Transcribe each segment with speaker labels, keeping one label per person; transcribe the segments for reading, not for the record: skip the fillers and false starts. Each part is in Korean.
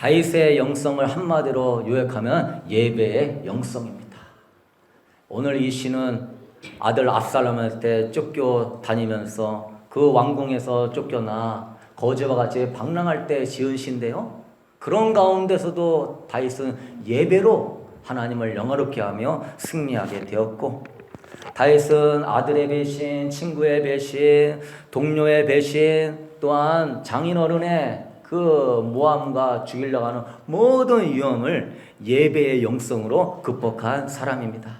Speaker 1: 다윗의 영성을 한마디로 요약하면 예배의 영성입니다. 오늘 이 시는 아들 압살롬한테 쫓겨다니면서 그 왕궁에서 쫓겨나 거지와 같이 방랑할 때 지은 시인데요. 그런 가운데서도 다윗은 예배로 하나님을 영화롭게 하며 승리하게 되었고, 다윗은 아들의 배신, 친구의 배신, 동료의 배신, 또한 장인어른의 그 모함과 죽이려고 하는 모든 위험을 예배의 영성으로 극복한 사람입니다.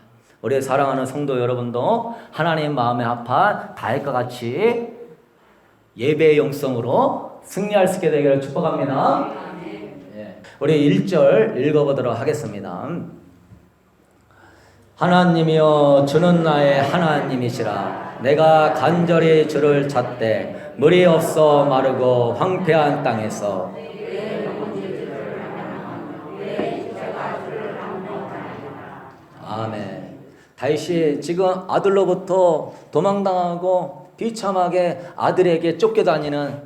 Speaker 1: 우리 사랑하는 성도 여러분도 하나님 마음에 합한 다윗과 같이 예배의 영성으로 승리할 수 있게 되기를 축복합니다. 우리 1절 읽어보도록 하겠습니다. 하나님이여 주는 나의 하나님이시라. 내가 간절히 주를 찾되 물이 없어 마르고 황폐한 땅에서 아멘. 다윗이 지금 아들로부터 도망당하고 비참하게 아들에게 쫓겨다니는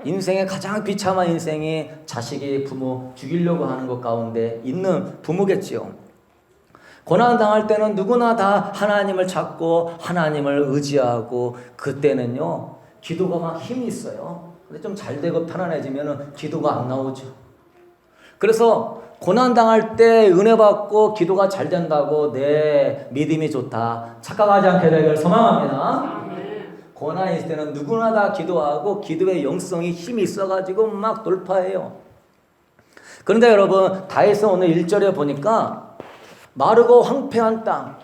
Speaker 1: 인생의 가장 비참한 인생이 자식이 부모 죽이려고 하는 것 가운데 있는 부모겠지요. 고난당할 때는 누구나 다 하나님을 찾고 하나님을 의지하고, 그때는요 기도가 막 힘이 있어요. 근데 좀 잘되고 편안해지면 기도가 안 나오죠. 그래서 고난당할 때 은혜 받고 기도가 잘 된다고 내 믿음이 좋다 착각하지 않게 되기를 소망합니다. 고난이 있을 때는 누구나 다 기도하고 기도의 영성이 힘이 있어가지고 막 돌파해요. 그런데 여러분, 다윗은 오늘 1절에 보니까 마르고 황폐한 땅,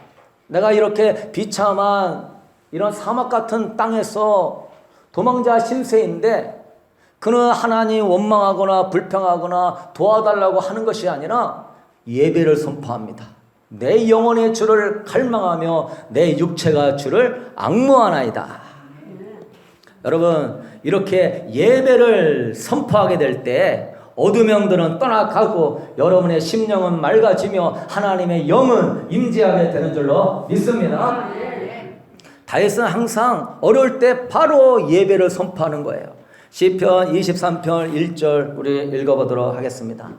Speaker 1: 내가 이렇게 비참한 이런 사막 같은 땅에서 도망자 신세인데, 그는 하나님 원망하거나 불평하거나 도와달라고 하는 것이 아니라 예배를 선포합니다. 내 영혼의 주를 갈망하며 내 육체가 주를 앙무하나이다. 여러분, 이렇게 예배를 선포하게 될 때 어둠의 영들은 떠나가고 여러분의 심령은 맑아지며 하나님의 영은 임재하게 되는 줄로 믿습니다. 다윗은 항상 어려울 때 바로 예배를 선포하는 거예요. 시편 23편 1절 우리 읽어보도록 하겠습니다.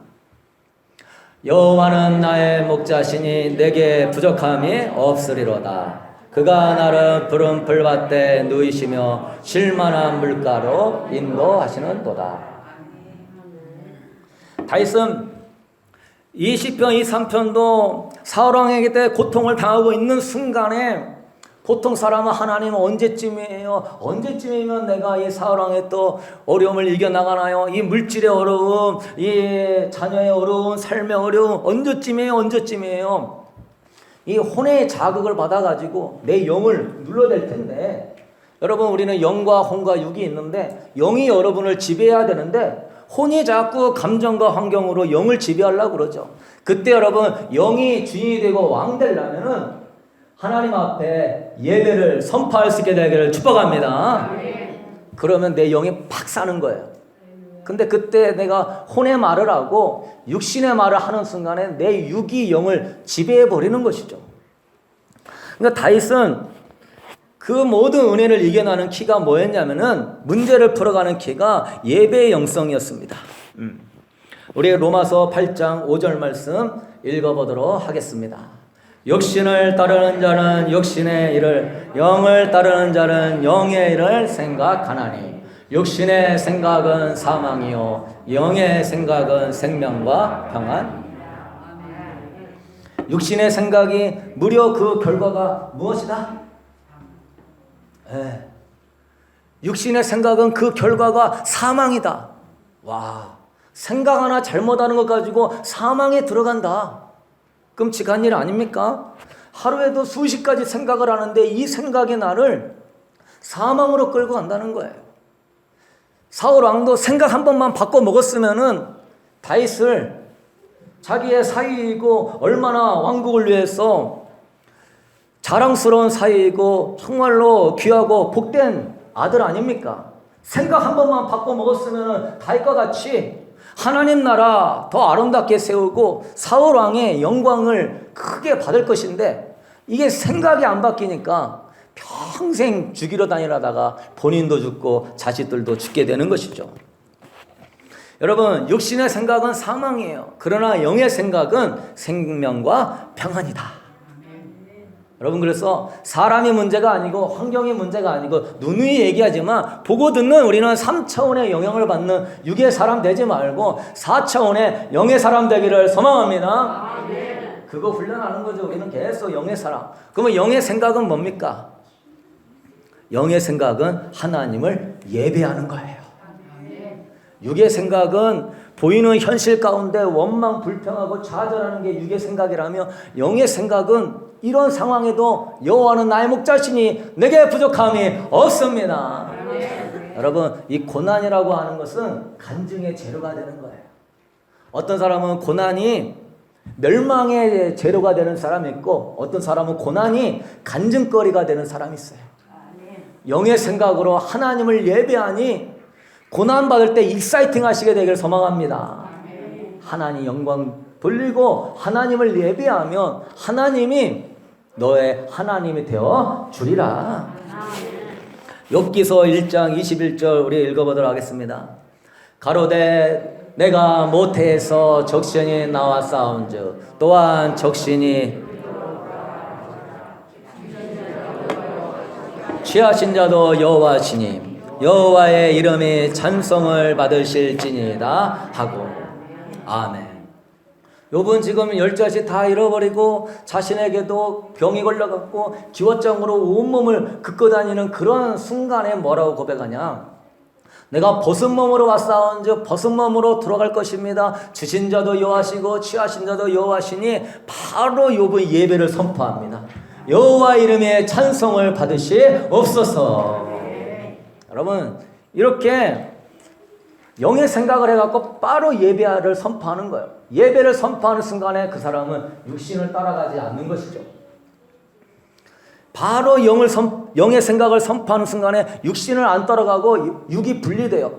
Speaker 1: 여호와는 나의 목자시니 내게 부족함이 없으리로다. 그가 나를 푸른 풀밭에 누이시며 쉴만한 물가로 인도하시는도다. 다윗은 이 시편 23편도 사울왕에게 때 고통을 당하고 있는 순간에, 보통 사람은 하나님 언제쯤이에요? 언제쯤이면 내가 이 사울왕의 또 어려움을 이겨나가나요? 이 물질의 어려움, 이 자녀의 어려움, 삶의 어려움 언제쯤이에요? 언제쯤이에요? 이 혼의 자극을 받아가지고 내 영을 눌러댈 텐데, 여러분, 우리는 영과 혼과 육이 있는데 영이 여러분을 지배해야 되는데 혼이 자꾸 감정과 환경으로 영을 지배하려고 그러죠. 그때 여러분, 영이 주인이 되고 왕 되려면은 하나님 앞에 예배를 선포할 수 있게 되기를 축복합니다. 그러면 내 영이 팍 사는 거예요. 근데 그때 내가 혼의 말을 하고 육신의 말을 하는 순간에 내 육이 영을 지배해 버리는 것이죠. 그러니까 다윗은 그 모든 은혜를 이겨나는 키가 뭐였냐면은, 문제를 풀어가는 키가 예배의 영성이었습니다. 우리 로마서 8장 5절 말씀 읽어보도록 하겠습니다. 육신을 따르는 자는 육신의 일을, 영을 따르는 자는 영의 일을 생각하나니 육신의 생각은 사망이요 영의 생각은 생명과 평안. 육신의 생각이 무려 그 결과가 무엇이다? 육신의 생각은 그 결과가 사망이다. 와, 생각 하나 잘못하는 것 가지고 사망에 들어간다. 끔찍한 일 아닙니까? 하루에도 수십 가지 생각을 하는데 이 생각이 나를 사망으로 끌고 간다는 거예요. 사울 왕도 생각 한 번만 바꿔 먹었으면은 다윗을 자기의 사위이고 얼마나 왕국을 위해서 자랑스러운 사위이고 정말로 귀하고 복된 아들 아닙니까? 생각 한 번만 바꿔 먹었으면 다윗과 같이 하나님 나라 더 아름답게 세우고 사울 왕의 영광을 크게 받을 것인데, 이게 생각이 안 바뀌니까 평생 죽이러 다니다가 본인도 죽고 자식들도 죽게 되는 것이죠. 여러분, 육신의 생각은 사망이에요. 그러나 영의 생각은 생명과 평안이다. 여러분, 그래서 사람이 문제가 아니고 환경이 문제가 아니고 누누이 얘기하지만 보고 듣는 우리는 3차원의 영향을 받는 육의 사람 되지 말고 4차원의 영의 사람 되기를 소망합니다. 그거 훈련하는 거죠. 우리는 계속 영의 사람. 그러면 영의 생각은 뭡니까? 영의 생각은 하나님을 예배하는 거예요. 육의 생각은 보이는 현실 가운데 원망 불평하고 좌절하는 게 육의 생각이라며, 영의 생각은 이런 상황에도 여호와는 나의 목자시니 내게 부족함이 없습니다. 여러분, 이 고난이라고 하는 것은 간증의 재료가 되는 거예요. 어떤 사람은 고난이 멸망의 재료가 되는 사람이 있고, 어떤 사람은 고난이 간증거리가 되는 사람이 있어요. 영의 생각으로 하나님을 예배하니 고난받을 때 익사이팅 하시게 되기를 소망합니다. 하나님 영광 돌리고 하나님을 예배하면 하나님이 너의 하나님이 되어 주리라. 욥기서 1장 21절 우리 읽어보도록 하겠습니다. 가로되 내가 모태에서 적신이 나와 싸운즉 또한 적신이 취하신 자도 여호와시니 여호와의 이름이 찬송을 받으실지니이다 하고. 아멘. 욥은 지금 10자식 다 잃어버리고 자신에게도 병이 걸려갖고 기워장으로 온몸을 긁고 다니는 그런 순간에 뭐라고 고백하냐? 내가 벗은 몸으로 왔사온즉 벗은 몸으로 돌아갈 것입니다. 주신 자도 여호와시고 취하신 자도 여호와시니 바로 욥은 예배를 선포합니다. 여호와 이름의 찬송을 받으시옵소서. 여러분, 이렇게 영의 생각을 해갖고 바로 예배를 선포하는 거예요. 예배를 선포하는 순간에 그 사람은 육신을 따라가지 않는 것이죠. 바로 영의 생각을 선포하는 순간에 육신을 안 따라가고 육이 분리돼요.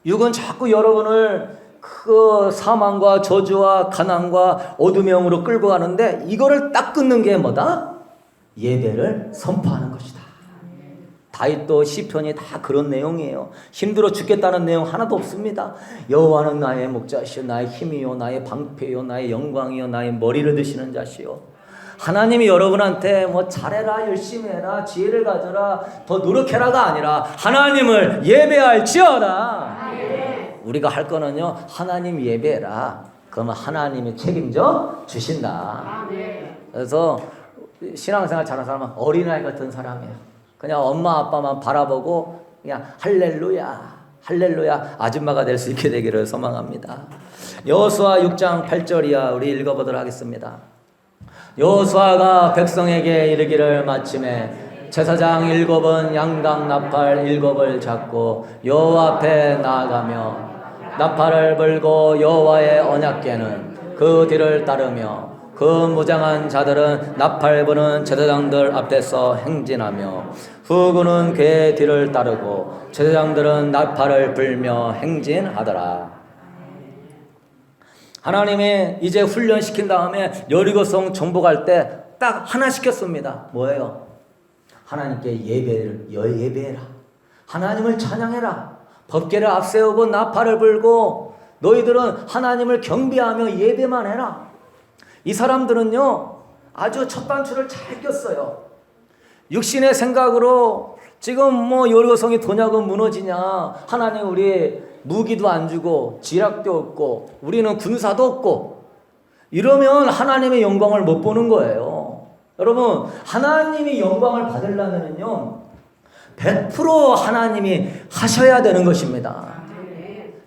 Speaker 1: 육은 자꾸 여러분을 그 사망과 저주와 가난과 어둠의 영으로 끌고 가는데, 이거를 딱 끊는 게 뭐다? 예배를 선포하는 것이다. 다윗도 시편이 다 그런 내용이에요. 힘들어 죽겠다는 내용 하나도 없습니다. 여호와는 나의 목자시요 나의 힘이요 나의 방패요 나의 영광이요 나의 머리를 드시는 자시요. 하나님이 여러분한테 뭐 잘해라, 열심히 해라, 지혜를 가져라, 더 노력해라가 아니라 하나님을 예배할지어다. 우리가 할 거는요, 하나님 예배해라. 그러면 하나님이 책임져 주신다. 그래서 신앙생활 잘하는 사람은 어린아이 같은 사람이에요. 그냥 엄마 아빠만 바라보고 그냥 할렐루야 할렐루야 아줌마가 될 수 있게 되기를 소망합니다. 여호수아 6장 8절이야. 우리 읽어보도록 하겠습니다. 여호수아가 백성에게 이르기를 마침에 제사장 7은 양당 나팔 7을 잡고 여호와 앞에 나아가며 나팔을 불고 여호와의 언약궤는 그 뒤를 따르며 그 무장한 자들은 나팔 부는 제사장들 앞에서 행진하며 후군은 궤 뒤를 따르고 제사장들은 나팔을 불며 행진하더라. 하나님이 이제 훈련시킨 다음에 여리고성 정복할 때 딱 하나 시켰습니다. 뭐예요? 하나님께 예배해라. 하나님을 찬양해라. 법궤를 앞세우고 나팔을 불고 너희들은 하나님을 경배하며 예배만 해라. 이 사람들은요, 아주 첫 단추를 잘 꼈어요. 육신의 생각으로 지금 뭐 여리고성이 도냐고 무너지냐, 하나님 우리 무기도 안 주고 지략도 없고 우리는 군사도 없고 이러면 하나님의 영광을 못 보는 거예요. 여러분, 하나님이 영광을 받으려면요 100% 하나님이 하셔야 되는 것입니다.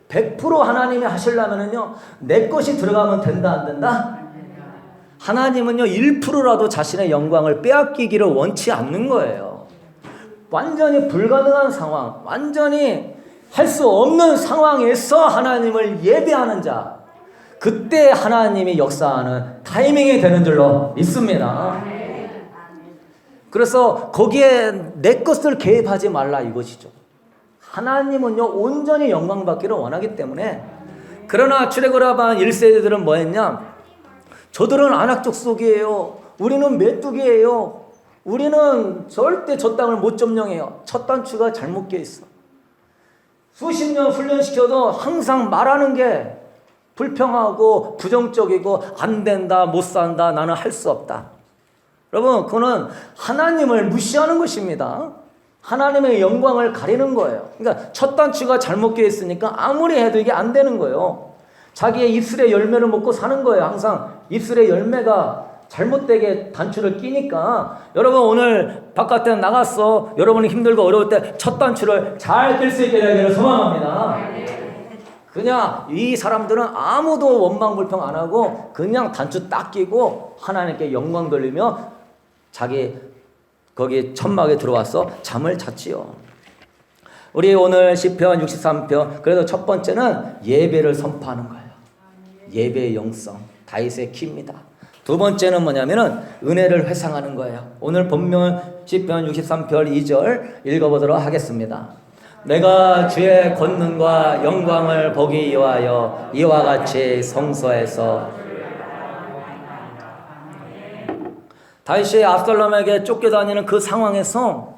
Speaker 1: 100% 하나님이 하시려면요 내 것이 들어가면 된다 안 된다? 하나님은요 1%라도 자신의 영광을 빼앗기기를 원치 않는 거예요. 완전히 불가능한 상황, 완전히 할 수 없는 상황에서 하나님을 예배하는 자, 그때 하나님이 역사하는 타이밍이 되는 줄로 믿습니다. 그래서 거기에 내 것을 개입하지 말라 이것이죠. 하나님은요 온전히 영광 받기를 원하기 때문에. 그러나 출애굽한 1세대들은 뭐 했냐? 저들은 안악적 속이에요. 우리는 메뚜기예요. 우리는 절대 저 땅을 못 점령해요. 첫 단추가 잘못 껴 있어. 수십 년 훈련시켜도 항상 말하는 게 불평하고 부정적이고 안 된다, 못 산다, 나는 할 수 없다. 여러분, 그거는 하나님을 무시하는 것입니다. 하나님의 영광을 가리는 거예요. 그러니까 첫 단추가 잘못 끼어 있으니까 아무리 해도 이게 안 되는 거예요. 자기의 입술의 열매를 먹고 사는 거예요. 항상 입술의 열매가 잘못되게 단추를 끼니까. 여러분, 오늘 바깥에 나갔어. 여러분이 힘들고 어려울 때 첫 단추를 잘 낄 수 있게 되기를 소망합니다. 그냥 이 사람들은 아무도 원망 불평 안 하고 그냥 단추 딱 끼고 하나님께 영광 돌리며 자기 거기 천막에 들어와서 잠을 잤지요. 우리 오늘 시편 63편, 그래도 첫 번째는 예배를 선포하는 거예요. 예배의 영성, 다윗의 키입니다. 두 번째는 뭐냐면은 은혜를 회상하는 거예요. 오늘 본문 시편 63편 2절 읽어보도록 하겠습니다. 내가 주의 권능과 영광을 보기 위하여 이와 같이 성소에서. 다윗이 압살롬에게 쫓겨다니는 그 상황에서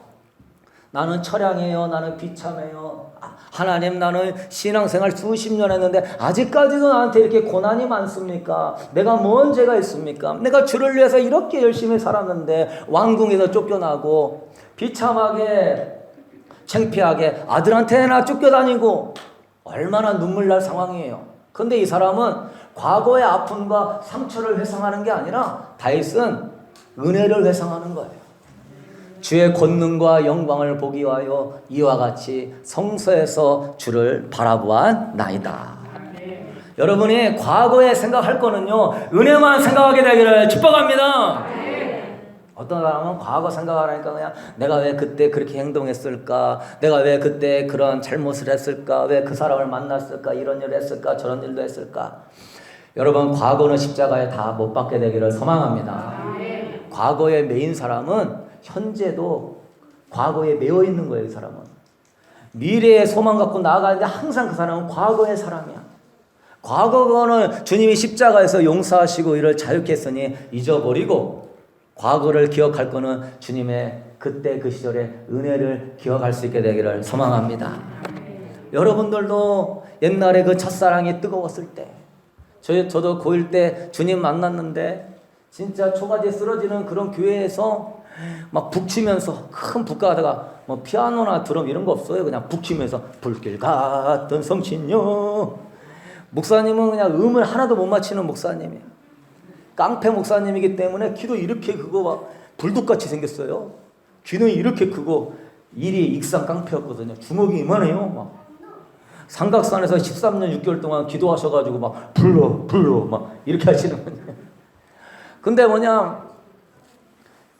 Speaker 1: 나는 처량해요, 나는 비참해요, 하나님 나는 신앙생활 수십 년 했는데 아직까지도 나한테 이렇게 고난이 많습니까? 내가 뭔 죄가 있습니까? 내가 주를 위해서 이렇게 열심히 살았는데 왕궁에서 쫓겨나고 비참하게 창피하게 아들한테나 쫓겨다니고 얼마나 눈물 날 상황이에요. 근데 이 사람은 과거의 아픔과 상처를 회상하는 게 아니라 다윗은 은혜를 회상하는 거예요. 주의 권능과 영광을 보기 위하여 이와 같이 성소에서 주를 바라보았나이다. 여러분이 과거에 생각할 거는요, 은혜만 생각하게 되기를 축복합니다. 어떤 사람은 과거 생각하니까 그냥 내가 왜 그때 그렇게 행동했을까, 내가 왜 그때 그런 잘못을 했을까, 왜 그 사람을 만났을까, 이런 일을 했을까, 저런 일도 했을까. 여러분, 과거는 십자가에 다 못 박게 되기를 소망합니다. 과거에 매인 사람은 현재도 과거에 매여 있는 거예요. 이 사람은 미래의 소망 갖고 나아가는데 항상 그 사람은 과거의 사람이야. 과거는 주님이 십자가에서 용서하시고 이를 자유케 했으니 잊어버리고, 과거를 기억할 거는 주님의 그때 그 시절의 은혜를 기억할 수 있게 되기를 소망합니다. 여러분들도 옛날에 그 첫사랑이 뜨거웠을 때, 저도 고1 때 주님 만났는데 진짜 초가지에 쓰러지는 그런 교회에서 막 북치면서 큰 북가다가 뭐 피아노나 드럼 이런 거 없어요. 그냥 북치면서 불길 같은 성신여. 목사님은 그냥 음을 하나도 못 맞히는 목사님이에요. 깡패 목사님이기 때문에 귀도 이렇게 크고 막 불독같이 생겼어요. 귀는 이렇게 크고 일이 익산 깡패였거든요. 주먹이 이만해요. 막 삼각산에서 13년 6개월 동안 기도하셔가지고 막 불러 막 이렇게 하시는 거예요. 근데 뭐냐,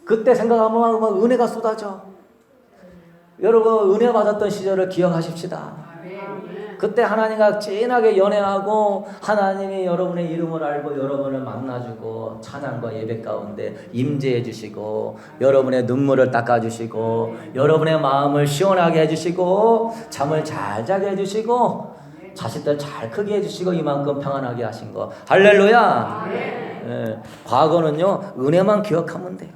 Speaker 1: 그때 생각하면 막 은혜가 쏟아져. 여러분, 은혜 받았던 시절을 기억하십시다. 그때 하나님과 진하게 연애하고 하나님이 여러분의 이름을 알고 여러분을 만나주고 찬양과 예배 가운데 임재해 주시고 여러분의 눈물을 닦아주시고 여러분의 마음을 시원하게 해주시고 잠을 잘 자게 해주시고 자식들 잘 크게 해주시고 이만큼 평안하게 하신 거. 할렐루야. 예, 과거는요, 은혜만 기억하면 돼요.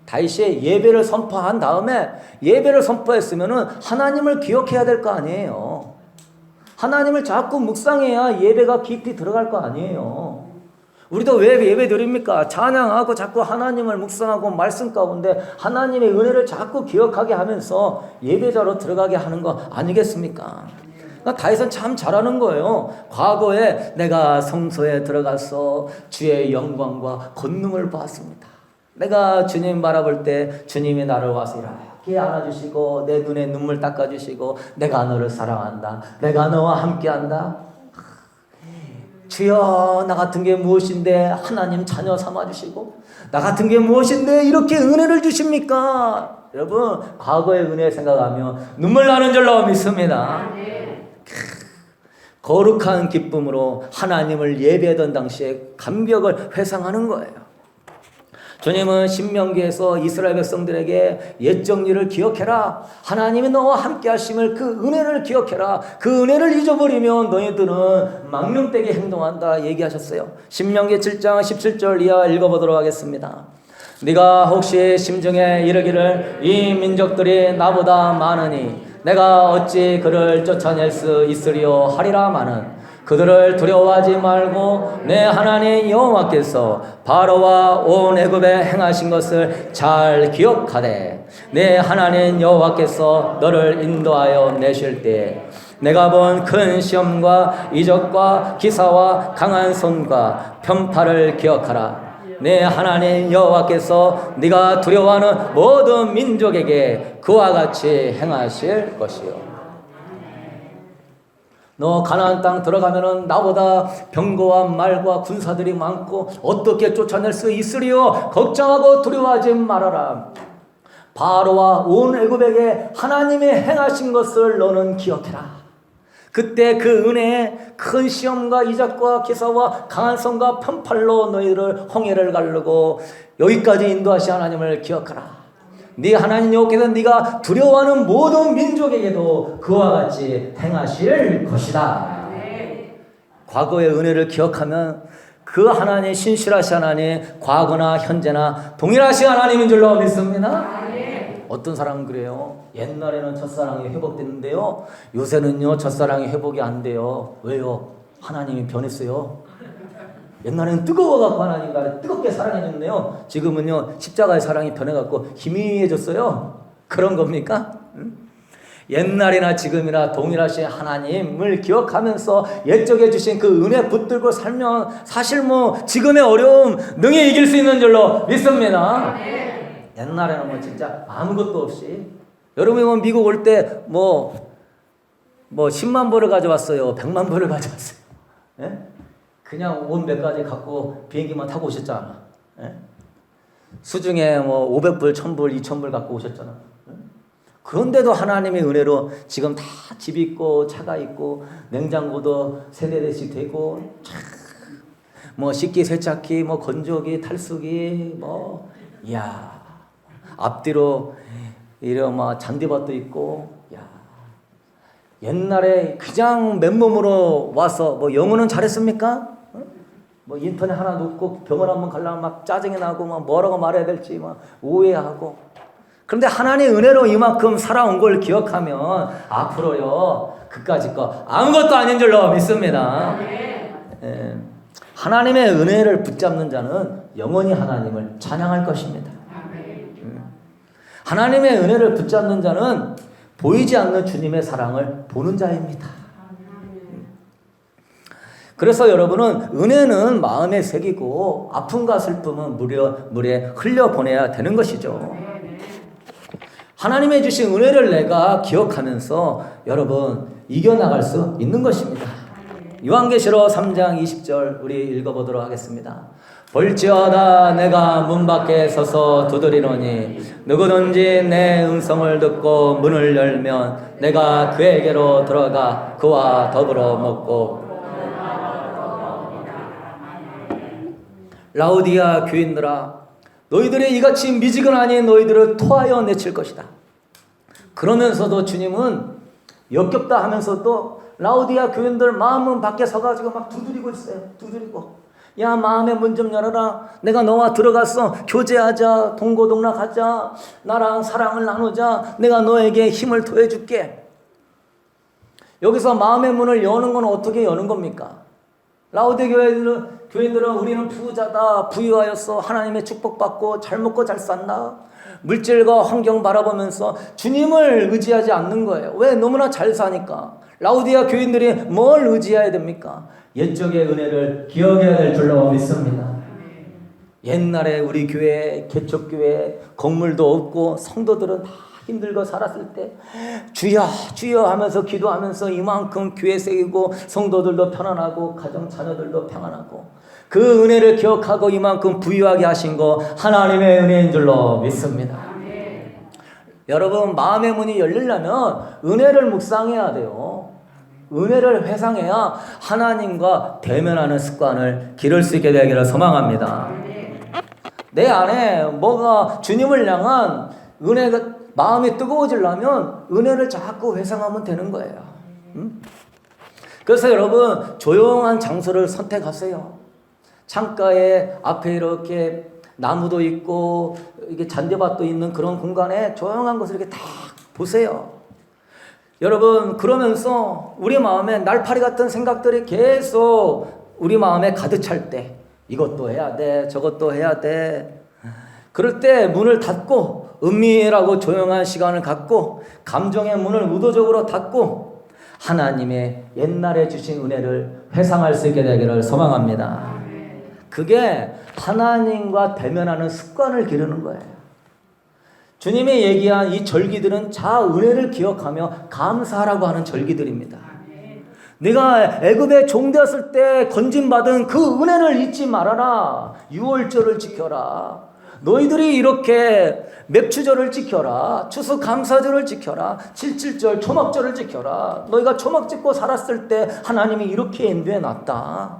Speaker 1: 다윗이 예배를 선포한 다음에, 예배를 선포했으면은 하나님을 기억해야 될 거 아니에요. 하나님을 자꾸 묵상해야 예배가 깊이 들어갈 거 아니에요. 우리도 왜 예배 드립니까? 찬양하고 자꾸 하나님을 묵상하고 말씀 가운데 하나님의 은혜를 자꾸 기억하게 하면서 예배자로 들어가게 하는 거 아니겠습니까? 다윗은 참 잘하는 거예요. 과거에 내가 성소에 들어가서 주의 영광과 권능을 보았습니다. 내가 주님 바라볼 때 주님이 나를 와서 이렇게 안아주시고 내 눈에 눈물 닦아주시고 내가 너를 사랑한다, 내가 너와 함께한다. 주여, 나 같은 게 무엇인데 하나님 자녀 삼아주시고, 나 같은 게 무엇인데 이렇게 은혜를 주십니까? 여러분, 과거의 은혜 생각하면 눈물 나는 줄로 믿습니다. 거룩한 기쁨으로 하나님을 예배하던 당시에 감격을 회상하는 거예요. 주님은 신명기에서 이스라엘 백성들에게 옛 정리를 기억해라, 하나님이 너와 함께 하심을, 그 은혜를 기억해라, 그 은혜를 잊어버리면 너희들은 망령되게 행동한다 얘기하셨어요. 신명기 7장 17절 이하 읽어보도록 하겠습니다. 네가 혹시 심중에 이르기를 이 민족들이 나보다 많으니 내가 어찌 그를 쫓아낼 수 있으리요 하리라마는 그들을 두려워하지 말고 내 하나님 여호와께서 바로와 온 애굽에 행하신 것을 잘 기억하되 내 하나님 여호와께서 너를 인도하여 내실 때에 내가 본 큰 시험과 이적과 기사와 강한 손과 편파를 기억하라. 내 하나님 여호와께서 네가 두려워하는 모든 민족에게 그와 같이 행하실 것이요. 너 가나안 땅 들어가면은 나보다 병거와 말과 군사들이 많고 어떻게 쫓아낼 수 있으리요? 걱정하고 두려워하지 말아라. 바로와 온 애굽에게 하나님이 행하신 것을 너는 기억해라. 그때 그 은혜에 큰 시험과 이적과 기사와 강한 손과 편팔로 너희를 홍해를 가르고 여기까지 인도하신 하나님을 기억하라. 네 하나님 여호와께서 네가 두려워하는 모든 민족에게도 그와 같이 행하실 것이다. 과거의 은혜를 기억하면 그 하나님 신실하신 하나님 과거나 현재나 동일하신 하나님인 줄로 믿습니다. 어떤 사람은 그래요. 옛날에는 첫사랑이 회복됐는데요, 요새는요 첫사랑이 회복이 안 돼요. 왜요? 하나님이 변했어요. 옛날에는 뜨거워갖고 하나님 나를 뜨겁게 사랑해줬네요. 지금은요 십자가의 사랑이 변해갖고 희미해졌어요. 그런 겁니까? 옛날이나 지금이나 동일하신 하나님을 기억하면서 옛적에 주신 그 은혜 붙들고 살면 사실 뭐 지금의 어려움 능히 이길 수 있는 줄로 믿습니다. 옛날에는 뭐 진짜 아무것도 없이, 여러분이 뭐 미국 올 때 뭐 10만 불을 가져왔어요, 100만 불을 가져왔어요. 예? 그냥 온 몇 가지 갖고 비행기만 타고 오셨잖아. 예? 수중에 뭐 500불, 1000불, 2000불 갖고 오셨잖아. 예? 그런데도 하나님의 은혜로 지금 다 집이 있고 차가 있고 냉장고도 세대씩 되고 뭐 식기 세척기 뭐 건조기 탈수기 뭐 이야 앞뒤로 이런 뭐 잔디밭도 있고, 야 옛날에 그냥 맨몸으로 와서 뭐 영어는 잘했습니까? 뭐 인터넷 하나 놓고 병원 한번 가려면 막 짜증이 나고 막 뭐라고 말해야 될지 막 오해하고. 그런데 하나님의 은혜로 이만큼 살아온 걸 기억하면 앞으로요 그까짓 거 아무것도 아닌 줄로 믿습니다. 예. 하나님의 은혜를 붙잡는 자는 영원히 하나님을 찬양할 것입니다. 하나님의 은혜를 붙잡는 자는 보이지 않는 주님의 사랑을 보는 자입니다. 그래서 여러분은 은혜는 마음에 새기고 아픔과 슬픔은 물에 흘려보내야 되는 것이죠. 하나님의 주신 은혜를 내가 기억하면서 여러분 이겨나갈 수 있는 것입니다. 요한계시록 3장 20절 우리 읽어보도록 하겠습니다. 볼지어다 내가 문 밖에 서서 두드리노니 누구든지 내 음성을 듣고 문을 열면 내가 그에게로 들어가 그와 더불어 먹고. 라우디아 교인들아, 너희들의 이같이 미지근하니 너희들을 토하여 내칠 것이다. 그러면서도 주님은 역겹다 하면서도 라우디아 교인들 마음은 밖에 서가지고 막 두드리고 있어요. 두드리고, 야 마음의 문 좀 열어라. 내가 너와 들어가서 교제하자, 동고동락하자, 나랑 사랑을 나누자. 내가 너에게 힘을 더해줄게. 여기서 마음의 문을 여는 건 어떻게 여는 겁니까? 라우디아 교인들은 우리는 부자다, 부유하였어, 하나님의 축복받고 잘 먹고 잘 산다, 물질과 환경 바라보면서 주님을 의지하지 않는 거예요. 왜? 너무나 잘 사니까. 라우디아 교인들이 뭘 의지해야 됩니까? 옛적의 은혜를 기억해야 될 줄로 믿습니다. 옛날에 우리 교회, 개척교회 건물도 없고 성도들은 다 힘들고 살았을 때 주여 주여 하면서 기도하면서 이만큼 교회 새기고 성도들도 편안하고 가정 자녀들도 평안하고 그 은혜를 기억하고 이만큼 부유하게 하신 거 하나님의 은혜인 줄로 믿습니다. 여러분 마음의 문이 열리려면 은혜를 묵상해야 돼요. 은혜를 회상해야 하나님과 대면하는 습관을 기를 수 있게 되기를 소망합니다. 내 안에 뭐가 주님을 향한 은혜가 마음이 뜨거워지려면 은혜를 자꾸 회상하면 되는 거예요. 그래서 여러분 조용한 장소를 선택하세요. 창가에 앞에 이렇게 나무도 있고 이게 잔디밭도 있는 그런 공간에 조용한 곳을 이렇게 딱 보세요. 여러분, 그러면서 우리 마음에 날파리 같은 생각들이 계속 우리 마음에 가득 찰 때, 이것도 해야 돼, 저것도 해야 돼. 그럴 때 문을 닫고 은밀하고 조용한 시간을 갖고 감정의 문을 의도적으로 닫고 하나님의 옛날에 주신 은혜를 회상할 수 있게 되기를 소망합니다. 그게 하나님과 대면하는 습관을 기르는 거예요. 주님이 얘기한 이 절기들은 자 은혜를 기억하며 감사하라고 하는 절기들입니다. 네가 애굽에 종되었을 때 건진받은 그 은혜를 잊지 말아라. 유월절을 지켜라. 너희들이 이렇게 맥추절을 지켜라. 추수감사절을 지켜라. 칠칠절 초막절을 지켜라. 너희가 초막 짓고 살았을 때 하나님이 이렇게 인도해 놨다.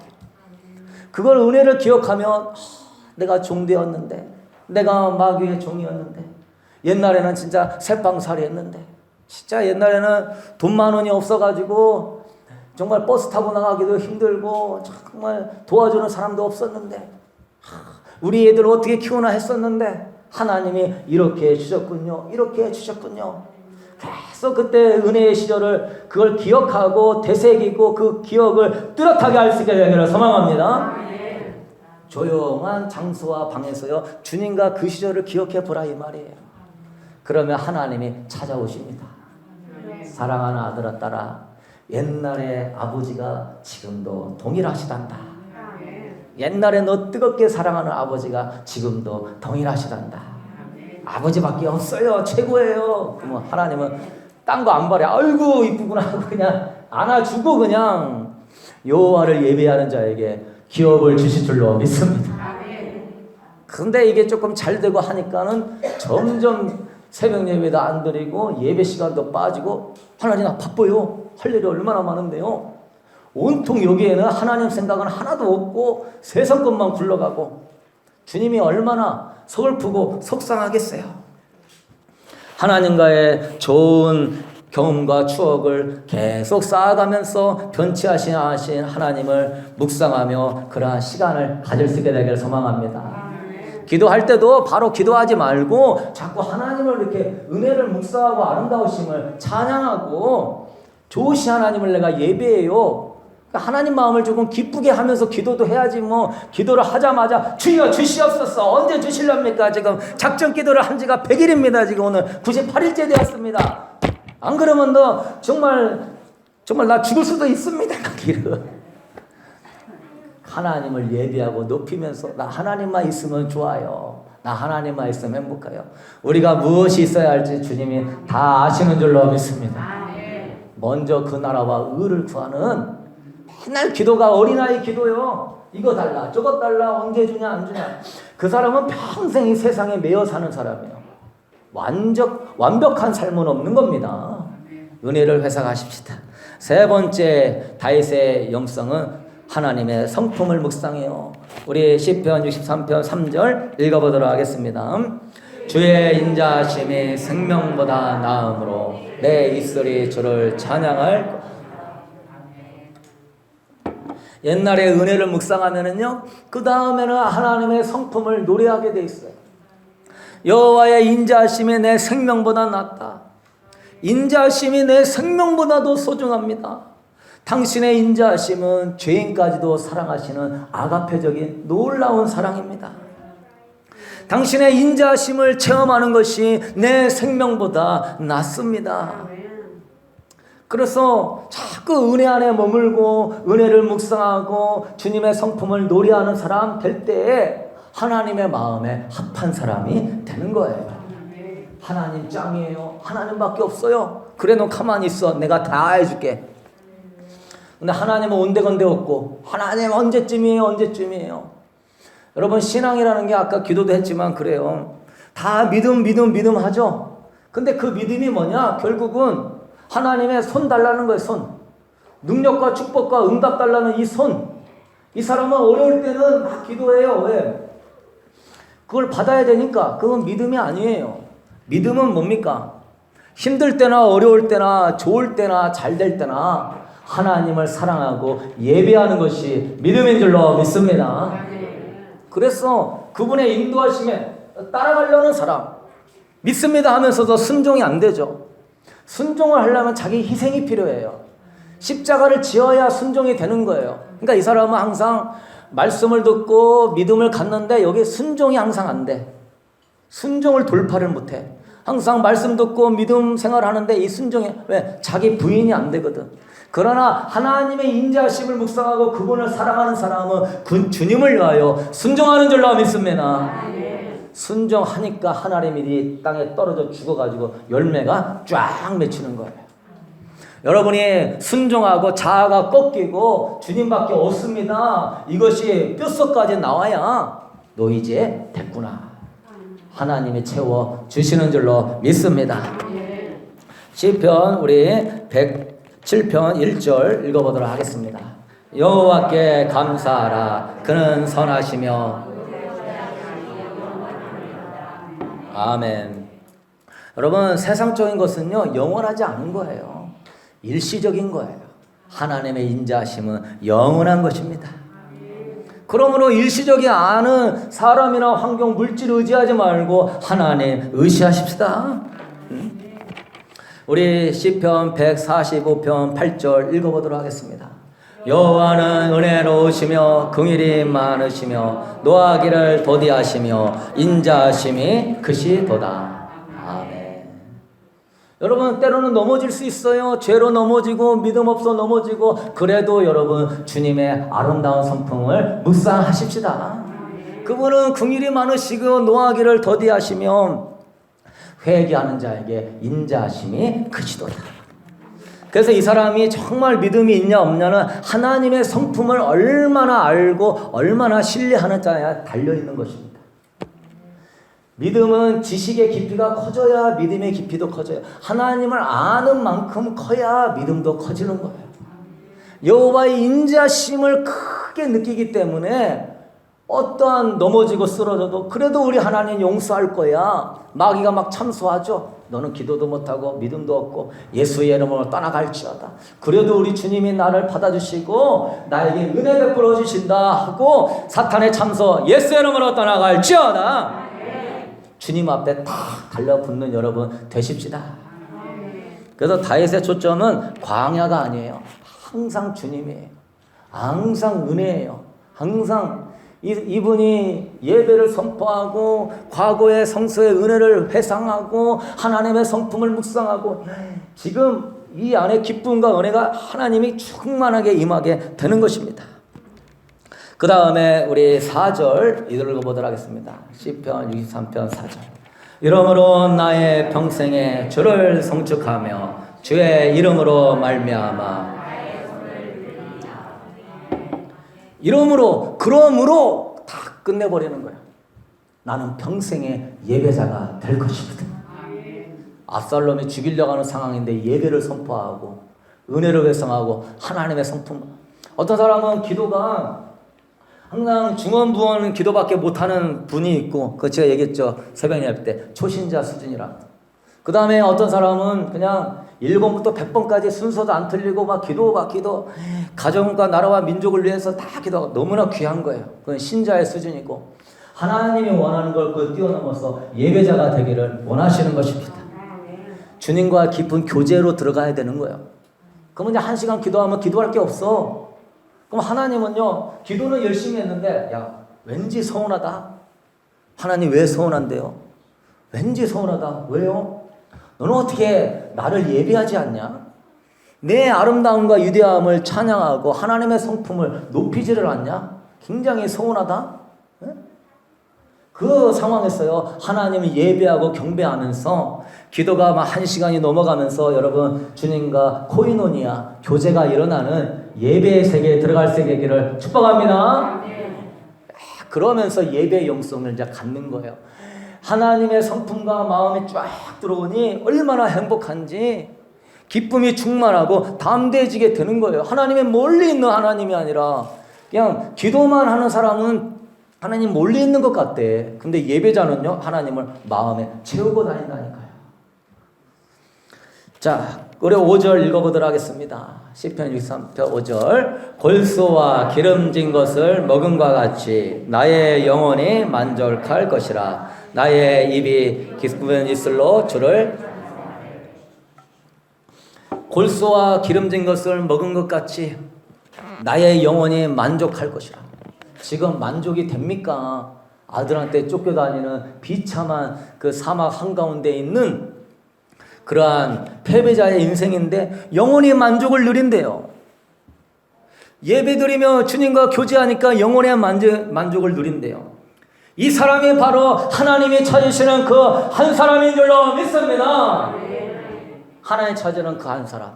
Speaker 1: 그걸 은혜를 기억하면 내가 종되었는데, 내가 마귀의 종이었는데, 옛날에는 진짜 새빵살이 했는데, 진짜 옛날에는 돈 10,000원이 없어가지고 정말 버스 타고 나가기도 힘들고 정말 도와주는 사람도 없었는데 우리 애들 어떻게 키우나 했었는데 하나님이 이렇게 해주셨군요. 이렇게 해주셨군요. 계속 그때 은혜의 시절을 그걸 기억하고 되새기고 그 기억을 뚜렷하게 할 수 있게 되기를 소망합니다. 조용한 장소와 방에서요 주님과 그 시절을 기억해 보라 이 말이에요. 그러면 하나님이 찾아오십니다. 사랑하는 아들아 딸아, 옛날에 아버지가 지금도 동일하시단다. 옛날에 너 뜨겁게 사랑하는 아버지가 지금도 동일하시단다. 아버지밖에 없어요. 최고예요. 그러면 하나님은 딴 거 안 바래. 아이고 이쁘구나 하고 그냥 안아주고 그냥 여호와를 예배하는 자에게 기업을 주실 줄로 믿습니다. 근데 이게 조금 잘 되고 하니까는 점점 새벽 예배도 안 드리고 예배 시간도 빠지고 하나님 나 바빠요. 할 일이 얼마나 많은데요. 온통 여기에는 하나님 생각은 하나도 없고 세상 것만 굴러가고 주님이 얼마나 서글프고 속상하겠어요. 하나님과의 좋은 경험과 추억을 계속 쌓아가면서 변치 하신 하나님을 묵상하며 그러한 시간을 가질 수 있게 되기를 소망합니다. 기도할 때도 바로 기도하지 말고 자꾸 하나님을 이렇게 은혜를 묵상하고 아름다우심을 찬양하고 좋으신 하나님을 내가 예배해요. 하나님 마음을 조금 기쁘게 하면서 기도도 해야지 뭐 기도를 하자마자 주여 주시옵소서 언제 주실랍니까? 지금 작전 기도를 한 지가 100일입니다. 지금 오늘 98일째 되었습니다. 안 그러면 너 정말 나 죽을 수도 있습니다. 하나님을 예배하고 높이면서 나 하나님만 있으면 좋아요. 나 하나님만 있으면 행복해요. 우리가 무엇이 있어야 할지 주님이 다 아시는 줄로 믿습니다. 먼저 그 나라와 의를 구하는 맨날 기도가 어린아이 기도요. 이거 달라 저거 달라 언제 주냐 안 주냐. 그 사람은 평생 이 세상에 매여 사는 사람이에요. 완벽한 삶은 없는 겁니다. 은혜를 회상하십시다. 세 번째 다윗의 영성은 하나님의 성품을 묵상해요. 우리 시편 63편 3절 읽어보도록 하겠습니다. 주의 인자하심이 생명보다 나음으로 내 입술이 주를 찬양할. 옛날에 은혜를 묵상하면은요, 그 다음에는 하나님의 성품을 노래하게 돼 있어요. 여호와의 인자하심이 내 생명보다 낫다. 인자하심이 내 생명보다도 소중합니다. 당신의 인자하심은 죄인까지도 사랑하시는 아가페적인 놀라운 사랑입니다. 당신의 인자하심을 체험하는 것이 내 생명보다 낫습니다. 그래서 자꾸 은혜 안에 머물고 은혜를 묵상하고 주님의 성품을 노래하는 사람 될 때에 하나님의 마음에 합한 사람이 되는 거예요. 하나님 짱이에요. 하나님밖에 없어요. 그래 너 가만히 있어. 내가 다 해줄게. 근데 하나님은 온데건데 없고 하나님 언제쯤이에요. 여러분 신앙이라는 게 아까 기도도 했지만 그래요. 다 믿음 하죠. 근데 그 믿음이 뭐냐? 결국은 하나님의 손 달라는 거예요. 손. 능력과 축복과 응답 달라는 이 손. 이 사람은 어려울 때는 막 기도해요. 왜? 그걸 받아야 되니까. 그건 믿음이 아니에요. 믿음은 뭡니까? 힘들 때나 어려울 때나 좋을 때나 잘 될 때나 하나님을 사랑하고 예배하는 것이 믿음인 줄로 믿습니다. 그래서 그분의 인도하심에 따라가려는 사람 믿습니다 하면서도 순종이 안 되죠. 순종을 하려면 자기 희생이 필요해요. 십자가를 지어야 순종이 되는 거예요. 그러니까 이 사람은 항상 말씀을 듣고 믿음을 갖는데 여기 순종이 항상 안 돼. 순종을 돌파를 못해. 항상 말씀 듣고 믿음 생활하는데 이 순종이 왜? 자기 부인이 안 되거든. 그러나 하나님의 인자하심을 묵상하고 그분을 사랑하는 사람은 그 주님을 위하여 순종하는 줄로 믿습니다. 순종하니까 하나님이 이 땅에 떨어져 죽어가지고 열매가 쫙 맺히는 거예요. 여러분이 순종하고 자아가 꺾이고 주님밖에 없습니다. 이것이 뼛속까지 나와야 너 이제 됐구나. 하나님이 채워주시는 줄로 믿습니다. 시편 우리 107편 1절 읽어보도록 하겠습니다. 여호와께 감사하라. 그는 선하시며 아멘. 여러분 세상적인 것은요 영원하지 않은 거예요. 일시적인 거예요. 하나님의 인자하심은 영원한 것입니다. 그러므로 일시적이 않은 사람이나 환경, 물질 의지하지 말고 하나님 의지하십시다. 우리 시편 145편 8절 읽어보도록 하겠습니다. 여호와는 은혜로우시며 긍휼이 많으시며 노하기를 더디하시며 인자하심이 크시도다. 아멘. 여러분 때로는 넘어질 수 있어요. 죄로 넘어지고 믿음 없어 넘어지고 그래도 여러분 주님의 아름다운 성품을 묵상하십시다. 그분은 긍휼이 많으시고 노하기를 더디하시며 회개하는 자에게 인자하심이 크시도다. 그래서 이 사람이 정말 믿음이 있냐 없냐는 하나님의 성품을 얼마나 알고 얼마나 신뢰하는 자에 달려있는 것입니다. 믿음은 지식의 깊이가 커져야 믿음의 깊이도 커져요. 하나님을 아는 만큼 커야 믿음도 커지는 거예요. 여호와의 인자심을 크게 느끼기 때문에 어떠한 넘어지고 쓰러져도 그래도 우리 하나님 용서할 거야. 마귀가 막 참소하죠. 너는 기도도 못하고 믿음도 없고 예수의 이름으로 떠나갈지어다. 그래도 우리 주님이 나를 받아주시고 나에게 은혜 베풀어 주신다 하고 사탄의 참소 예수의 이름으로 떠나갈지어다. 주님 앞에 탁 달려붙는 여러분 되십시다. 그래서 다윗의 초점은 광야가 아니에요. 항상 주님이에요. 항상 은혜예요. 항상 이분이 예배를 선포하고 과거의 성서의 은혜를 회상하고 하나님의 성품을 묵상하고 지금 이 안에 기쁨과 은혜가 하나님이 충만하게 임하게 되는 것입니다. 그 다음에 우리 4절 읽어보도록 하겠습니다. 시편 63편 4절. 이러므로 나의 평생에 주를 송축하며 주의 이름으로 말미암아 그러므로 다 끝내버리는 거예요. 나는 평생의 예배자가 될 것입니다. 압살롬이 죽이려고 하는 상황인데 예배를 선포하고 은혜를 회상하고 하나님의 성품. 어떤 사람은 기도가 항상 중언부언 기도밖에 못하는 분이 있고 그 제가 얘기했죠. 새벽 예배 때 초신자 수준이라. 그 다음에 어떤 사람은 그냥 1번부터 100번까지 순서도 안 틀리고 막 기도 가정과 나라와 민족을 위해서 다 기도하고 너무나 귀한 거예요. 그건 신자의 수준이고 하나님이 원하는 걸 그 뛰어넘어서 예배자가 되기를 원하시는 것입니다. 주님과 깊은 교제로 들어가야 되는 거예요. 그러면 이제 1시간 기도하면 기도할 게 없어. 그럼 하나님은요 기도는 열심히 했는데 야 왠지 서운하다. 하나님 왜 서운한데요? 왠지 서운하다. 왜요? 너는 어떻게 나를 예배하지 않냐? 내 아름다움과 위대함을 찬양하고 하나님의 성품을 높이지를 않냐? 굉장히 서운하다. 네? 그 상황에서요 하나님을 예배하고 경배하면서 기도가 막 1시간이 넘어가면서 여러분 주님과 코이노니아 교제가 일어나는 예배의 세계에 들어갈 수 있기를 축복합니다. 그러면서 예배의 영성을 이제 갖는 거예요. 하나님의 성품과 마음이 쫙 들어오니 얼마나 행복한지 기쁨이 충만하고 담대해지게 되는 거예요. 하나님의 멀리 있는 하나님이 아니라 그냥 기도만 하는 사람은 하나님 멀리 있는 것 같대. 근데 예배자는요 하나님을 마음에 채우고 다닌다니까요. 자, 우리 5절 읽어보도록 하겠습니다. 시편 63편 5절. 골소와 기름진 것을 먹음과 같이 나의 영혼이 만족할 것이라. 나의 입이 기쁜 입술로 주를 골소와 기름진 것을 먹은 것 같이 나의 영혼이 만족할 것이라. 지금 만족이 됩니까? 아들한테 쫓겨다니는 비참한 그 사막 한가운데 있는 그러한 패배자의 인생인데 영혼이 만족을 누린대요. 예배드리며 주님과 교제하니까 영혼의 만족을 누린대요. 이 사람이 바로 하나님이 찾으시는 그 한 사람인 줄로 믿습니다. 하나님 찾으는 그 한 사람.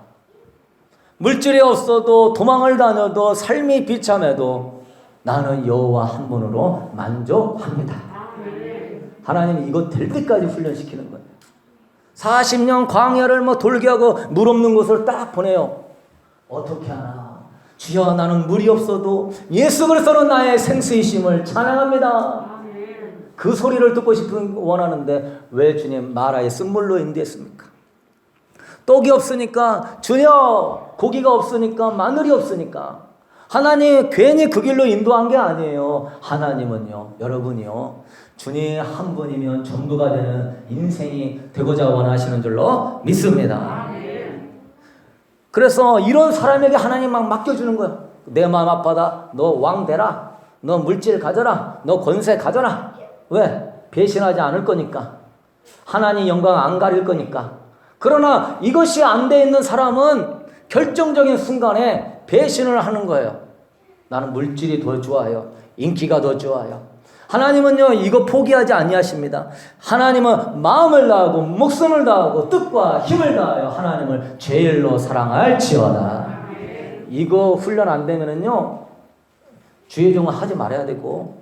Speaker 1: 물질이 없어도 도망을 다녀도 삶이 비참해도 나는 여호와 한 분으로 만족합니다. 하나님이 이거 될 때까지 훈련시키는 거예요. 40년 광야를 돌게 하고 물 없는 곳을 딱 보내요. 어떻게 하나? 주여 나는 물이 없어도 예수 그리스도는 나의 생수이심을 찬양합니다. 그 소리를 듣고 싶은 원하는데 왜 주님 마라의 쓴물로 인도했습니까? 떡이 없으니까 주여, 고기가 없으니까, 마늘이 없으니까. 하나님 괜히 그 길로 인도한 게 아니에요. 하나님은요, 여러분이요, 주님 한 분이면 전부가 되는 인생이 되고자 원하시는 줄로 믿습니다. 그래서 이런 사람에게 하나님 막 맡겨주는 거야. 내 마음 아파다. 너 왕 되라. 너 물질 가져라. 너 권세 가져라. 왜? 배신하지 않을 거니까. 하나님 영광 안 가릴 거니까. 그러나 이것이 안 돼 있는 사람은 결정적인 순간에 배신을 하는 거예요. 나는 물질이 더 좋아요. 인기가 더 좋아요. 하나님은요, 이거 포기하지 아니하십니다. 하나님은 마음을 다하고 목숨을 다하고 뜻과 힘을 다하여 하나님을 제일로 사랑할지어다. 이거 훈련 안 되면은요, 주의 종은 하지 말아야 되고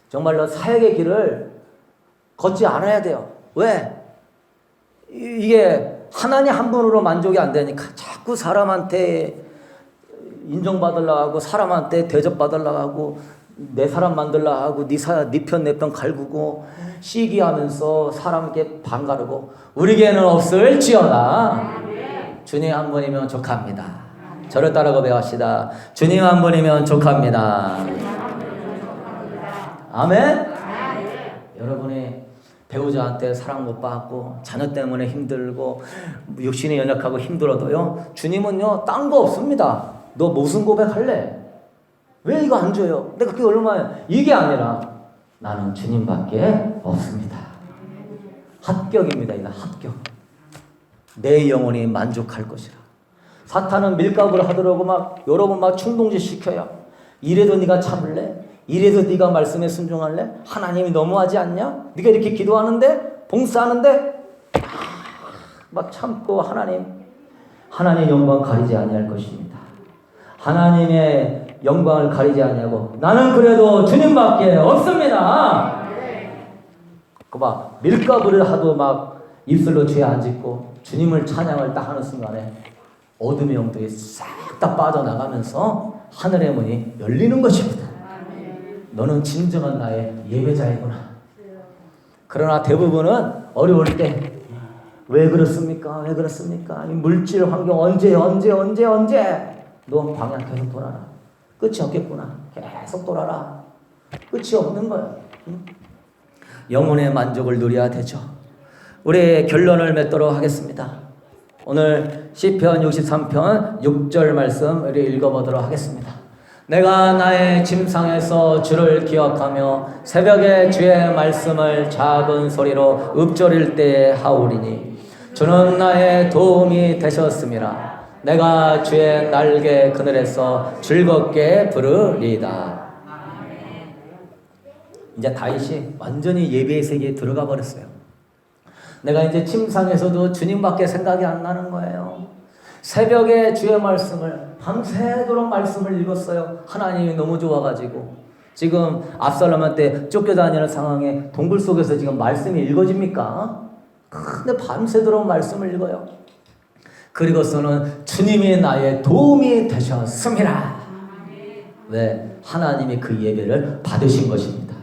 Speaker 1: 정말로 사역의 길을 걷지 않아야 돼요. 왜? 이게 하나님 한 분으로 만족이 안 되니까 자꾸 사람한테 인정받으려고 하고 사람한테 대접받으려고 하고 내 사람 만들려고 하고 네 편 내 편 갈구고 시기하면서 사람에게 반가르고 우리에게는 없을지어다. 주님 한 분이면 족합니다. 저를 따라 고백합시다. 주님 한 분이면 족합니다. 아멘. 여러분이 배우자한테 사랑 못 받고 자녀 때문에 힘들고 육신이 연약하고 힘들어도요, 주님은요 딴 거 없습니다. 너 무슨 고백할래? 왜 이거 안 줘요? 내가 그게 얼마야? 이게 아니라 나는 주님밖에 없습니다. 합격입니다. 이거 합격. 내 영혼이 만족할 것이라. 사탄은 밀가부를 하더라고 막 여러분 막 충동질 시켜요. 이래도 네가 참을래? 이래도 네가 말씀에 순종할래? 하나님이 너무하지 않냐? 네가 이렇게 기도하는데 봉사하는데 막 참고 하나님의 영광 가리지 아니할 것입니다. 하나님의 영광을 가리지 아니하고 나는 그래도 주님밖에 없습니다. 그봐 밀가부를 하도 막 입술로 죄 안 짓고 주님을 찬양을 딱 하는 순간에 어둠의 영들이 싹 다 빠져나가면서 하늘의 문이 열리는 것입니다. 너는 진정한 나의 예배자이구나. 그러나 대부분은 어려울 때 왜 그렇습니까? 왜 그렇습니까? 이 물질 환경 언제 너 방향 계속 돌아라. 끝이 없겠구나. 계속 돌아라. 끝이 없는 거야. 영혼의 만족을 누려야 되죠. 우리 결론을 맺도록 하겠습니다. 오늘 시편 63편 6절 말씀 우리 읽어보도록 하겠습니다. 내가 나의 침상에서 주를 기억하며 새벽에 주의 말씀을 작은 소리로 읊조릴 때에 하오리니 주는 나의 도움이 되셨음이라. 내가 주의 날개 그늘에서 즐겁게 부르리이다. 이제 다윗이 완전히 예배의 세계에 들어가 버렸어요. 내가 이제 침상에서도 주님밖에 생각이 안 나는 거예요. 새벽에 주의 말씀을 밤새도록 말씀을 읽었어요. 하나님이 너무 좋아가지고. 지금 압살롬한테 쫓겨다니는 상황에 동굴 속에서 지금 말씀이 읽어집니까? 근데 밤새도록 말씀을 읽어요. 그리고서는 주님이 나의 도움이 되셨습니다. 왜? 하나님이 그 예배를 받으신 것입니다.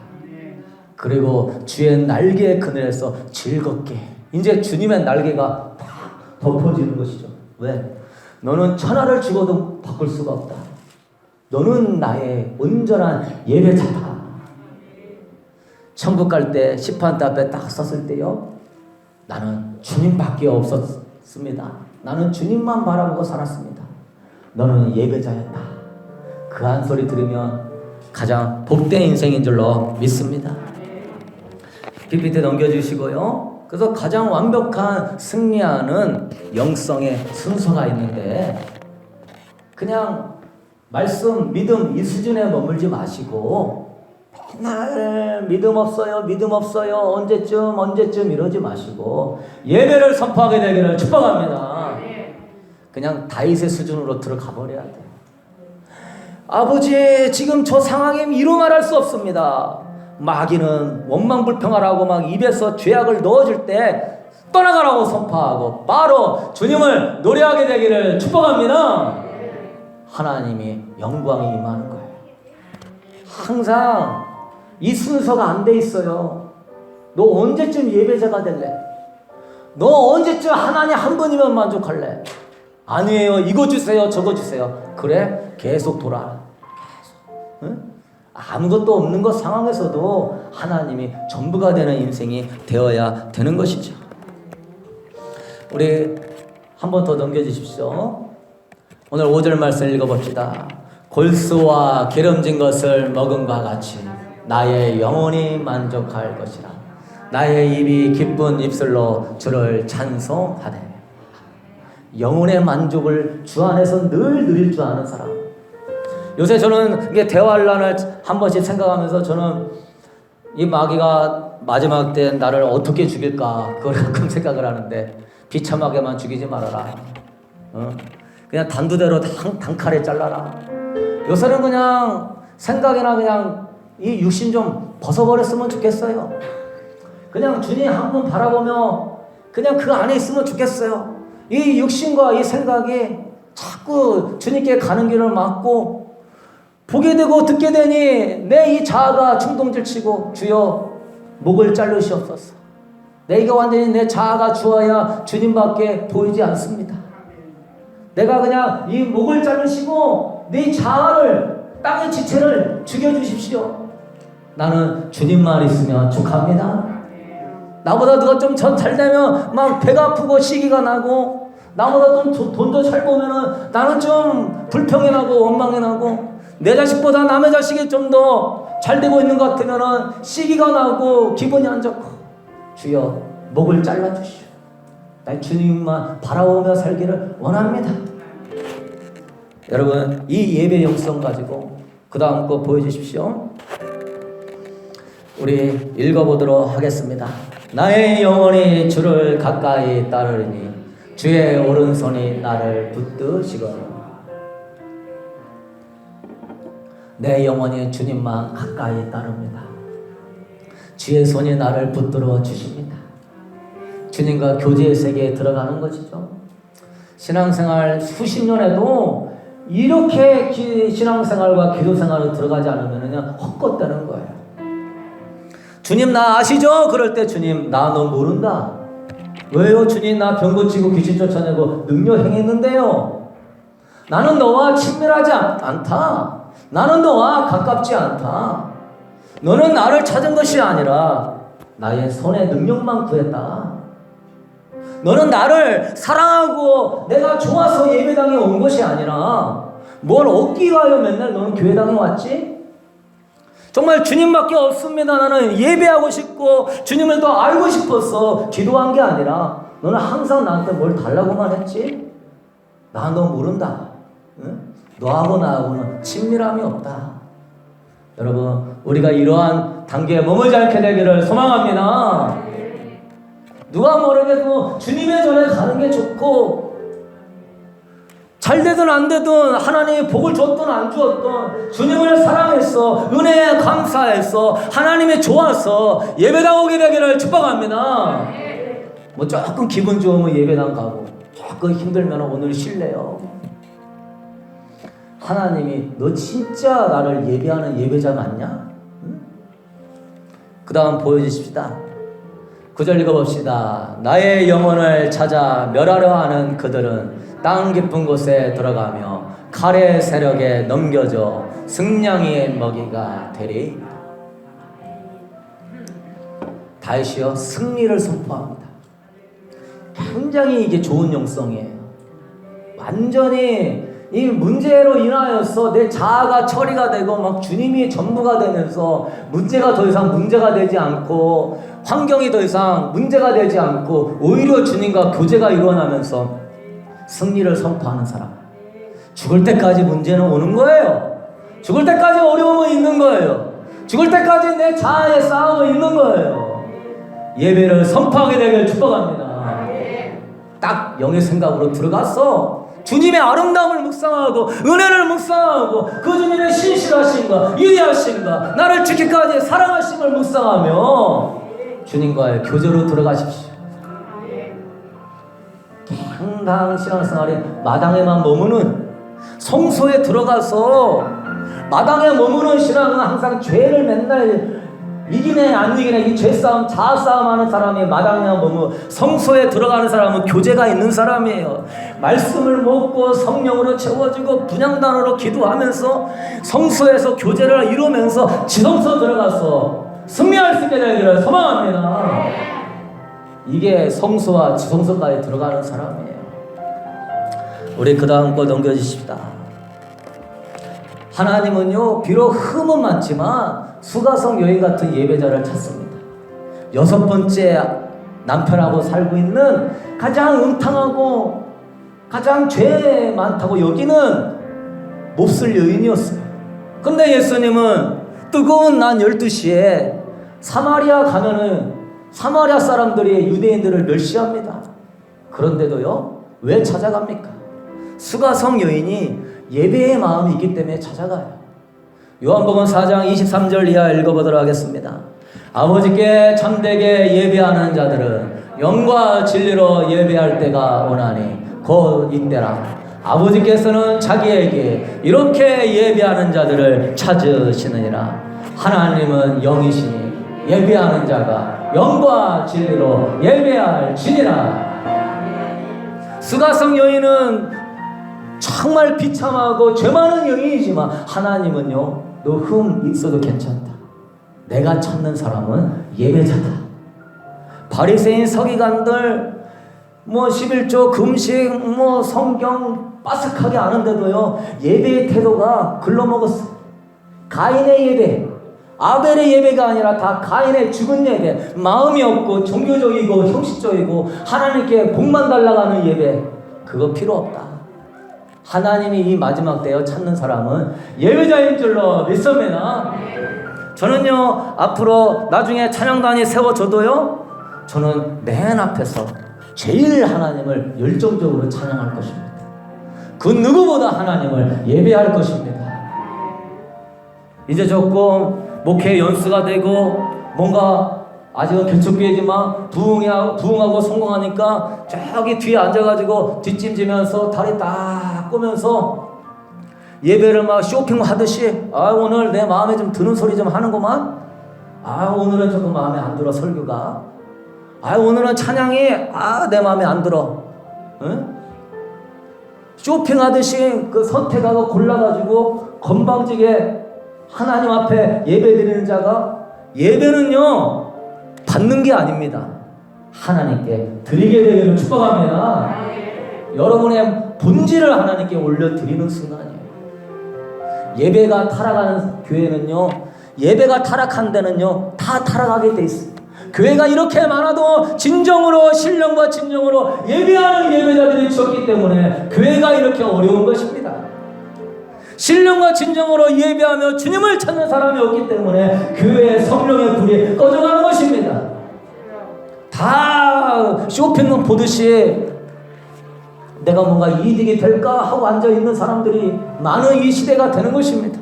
Speaker 1: 그리고 주의 날개 그늘에서 즐겁게 이제 주님의 날개가 팍 덮어지는 것이죠. 왜? 너는 천하를 죽어도 바꿀 수가 없다. 너는 나의 온전한 예배자다. 천국 갈 때 시판 앞에 딱 섰을 때요, 나는 주님밖에 없었습니다. 나는 주님만 바라보고 살았습니다. 너는 예배자였다. 그 한 소리 들으면 가장 복된 인생인 줄로 믿습니다. PPT 넘겨주시고요. 그래서 가장 완벽한 승리하는 영성의 순서가 있는데 그냥 말씀, 믿음 이 수준에 머물지 마시고 맨날 믿음 없어요 언제쯤 이러지 마시고 예배를 선포하게 되기를 축복합니다. 그냥 다윗의 수준으로 들어가 버려야 돼요. 아버지 지금 저 상황에 이루 말할 수 없습니다. 마귀는 원망불평하라고 막 입에서 죄악을 넣어줄 때 떠나가라고 선포하고 바로 주님을 노래하게 되기를 축복합니다. 하나님이 영광이 임하는 거예요. 항상 이 순서가 안 돼 있어요. 너 언제쯤 예배자가 될래? 너 언제쯤 하나님 한 분이면 만족할래? 아니에요. 이거 주세요 저거 주세요. 그래? 계속 돌아. 응? 아무것도 없는 것 상황에서도 하나님이 전부가 되는 인생이 되어야 되는 것이죠. 우리 한 번 더 넘겨주십시오. 오늘 5절 말씀 읽어봅시다. 골수와 기름진 것을 먹음과 같이 나의 영혼이 만족할 것이라. 나의 입이 기쁜 입술로 주를 찬송하되. 영혼의 만족을 주 안에서 늘 누릴 줄 아는 사람. 요새 저는 이게 대환란을 한 번씩 생각하면서 저는 이 마귀가 마지막 때 나를 어떻게 죽일까 그걸 가끔 생각을 하는데 비참하게만 죽이지 말아라. 그냥 단두대로 단칼에 잘라라. 요새는 그냥 생각이나 그냥 이 육신 좀 벗어버렸으면 좋겠어요. 그냥 주님 한 번 바라보며 그냥 그 안에 있으면 좋겠어요. 이 육신과 이 생각이 자꾸 주님께 가는 길을 막고 보게 되고 듣게 되니 내 이 자아가 충동질치고 주여 목을 자르시옵소서. 내가 완전히 내 자아가 주어야 주님밖에 보이지 않습니다. 내가 그냥 이 목을 자르시고 내 자아를 땅의 지체를 죽여주십시오. 나는 주님만 있으면 족합니다. 나보다 누가 좀 잘되면 막 배가 아프고 시기가 나고 나보다 좀 돈도 잘 보면은 나는 좀 불평이 나고 원망이 나고 내 자식보다 남의 자식이 좀 더 잘 되고 있는 것 같으면은 시기가 나고 기분이 안 좋고 주여 목을 잘라주시오. 나 주님만 바라보며 살기를 원합니다. 여러분 이 예배 영성 가지고 그 다음 거 보여주십시오. 우리 읽어보도록 하겠습니다. 나의 영혼이 주를 가까이 따르니 주의 오른손이 나를 붙드시거늘. 내 영혼이 주님만 가까이 따릅니다. 주의 손이 나를 붙들어 주십니다. 주님과 교제의 세계에 들어가는 것이죠. 신앙생활 수십 년에도 이렇게 신앙생활과 기도생활을 들어가지 않으면 그냥 헛것되는 거예요. 주님 나 아시죠? 그럴 때 주님 나 너 모른다. 왜요? 주님 나 병 고치고 귀신 쫓아내고 능력 행했는데요. 나는 너와 친밀하지 않다. 나는 너와 가깝지 않다. 너는 나를 찾은 것이 아니라 나의 손의 능력만 구했다. 너는 나를 사랑하고 내가 좋아서 예배당에 온 것이 아니라 뭘 얻기 위하여 맨날 너는 교회당에 왔지? 정말 주님밖에 없습니다. 나는 예배하고 싶고 주님을 더 알고 싶어서 기도한 게 아니라 너는 항상 나한테 뭘 달라고만 했지? 나 너 모른다. 응? 너하고 나하고는 친밀함이 없다. 여러분 우리가 이러한 단계에 머물지 않게 되기를 소망합니다. 누가 모르게도 주님의 전에 가는 게 좋고 잘 되든 안 되든 하나님이 복을 줬든 안 주었든 주님을 사랑해서 은혜에 감사해서 하나님이 좋아서 예배당 오게 되기를 축복합니다. 뭐 조금 기분 좋으면 예배당 가고 조금 힘들면 오늘 쉴래요. 하나님이 너 진짜 나를 예배하는 예배자 맞냐? 응? 그 다음 보여주십시다. 9절 읽어봅시다. 나의 영혼을 찾아 멸하려 하는 그들은 땅 깊은 곳에 들어가며 칼의 세력에 넘겨져 승냥이의 먹이가 되리. 다윗이요 승리를 선포합니다. 굉장히 이게 좋은 영성이에요. 완전히 이 문제로 인하여서 내 자아가 처리가 되고 막 주님이 전부가 되면서 문제가 더 이상 문제가 되지 않고 환경이 더 이상 문제가 되지 않고 오히려 주님과 교제가 일어나면서 승리를 선포하는 사람. 죽을 때까지 문제는 오는 거예요. 죽을 때까지 어려움은 있는 거예요. 죽을 때까지 내 자아의 싸움은 있는 거예요. 예배를 선포하게 되길 축복합니다. 딱 영의 생각으로 들어가서 주님의 아름다움을 묵상하고 은혜를 묵상하고 그 주님의 신실하심과 위대하심과 나를 지키기까지 사랑하심을 묵상하며 주님과의 교제로 들어가십시오. 항상 신앙생활에 마당에만 머무는, 성소에 들어가서 마당에 머무는 신앙은 항상 죄를 맨날 이기네 안 이기네 이 죄싸움 자아싸움 하는 사람이 마당에 머무, 성소에 들어가는 사람은 교제가 있는 사람이에요. 말씀을 먹고 성령으로 채워지고 분향단으로 기도하면서 성소에서 교제를 이루면서 지성소 들어가서 승리할 수 있게 되기를 소망합니다. 이게 성소와 지성소까지 들어가는 사람이에요. 우리 그 다음 거 넘겨주십시다. 하나님은요 비록 흠은 많지만 수가성 여인 같은 예배자를 찾습니다. 6번째 남편하고 살고 있는 가장 음탕하고 가장 죄 많다고 여기는 몹쓸 여인이었어요. 근데 예수님은 뜨거운 낮 12시에 사마리아 가면은 사마리아 사람들이 유대인들을 멸시합니다. 그런데도요 왜 찾아갑니까? 수가성 여인이 예배의 마음이 있기 때문에 찾아가요. 요한복음 4장 23절 이하 읽어보도록 하겠습니다. 아버지께 참되게 예배하는 자들은 영과 진리로 예배할 때가 오나니 곧 이때라. 아버지께서는 자기에게 이렇게 예배하는 자들을 찾으시느니라. 하나님은 영이시니 예배하는 자가 영과 진리로 예배할지니라. 수가성 여인은 정말 비참하고 죄 많은 여인이지만 하나님은요 너 흠 있어도 괜찮다. 내가 찾는 사람은 예배자다. 바리새인 서기관들 11조 금식 성경 빠삭하게 아는데도요 예배의 태도가 글러먹었어. 가인의 예배, 아벨의 예배가 아니라 다 가인의 죽은 예배, 마음이 없고 종교적이고 형식적이고 하나님께 복만 달라가는 예배, 그거 필요 없다. 하나님이 이 마지막 때에 찾는 사람은 예배자인 줄로 믿습니다. 저는요 앞으로 나중에 찬양단이 세워져도요 저는 맨 앞에서 제일 하나님을 열정적으로 찬양할 것입니다. 그 누구보다 하나님을 예배할 것입니다. 이제 조금 목회 연수가 되고 뭔가 아직은 개척교회지만 부흥하고 성공하니까 저기 뒤에 앉아가지고 뒷짐지면서 다리 딱 꼬면서 예배를 막 쇼핑하듯이 오늘 내 마음에 좀 드는 소리 좀 하는구만. 오늘은 조금 마음에 안 들어 설교가. 오늘은 찬양이 내 마음에 안 들어. 응? 쇼핑하듯이 그 선택하고 골라가지고 건방지게 하나님 앞에 예배드리는 자가 예배는요 받는 게 아닙니다. 하나님께 드리게 되기를 축복합니다. 여러분의 본질을 하나님께 올려드리는 순간이에요. 예배가 타락하는 교회는요 예배가 타락한 데는요 다 타락하게 돼 있어요. 교회가 이렇게 많아도 진정으로 신령과 진정으로 예배하는 예배자들이 적기 때문에 교회가 이렇게 어려운 것입니다. 신령과 진정으로 예배하며 주님을 찾는 사람이 없기 때문에 교회의 성령의 불이 꺼져가는 것입니다. 다 쇼핑을 보듯이 내가 뭔가 이득이 될까 하고 앉아있는 사람들이 많은 이 시대가 되는 것입니다.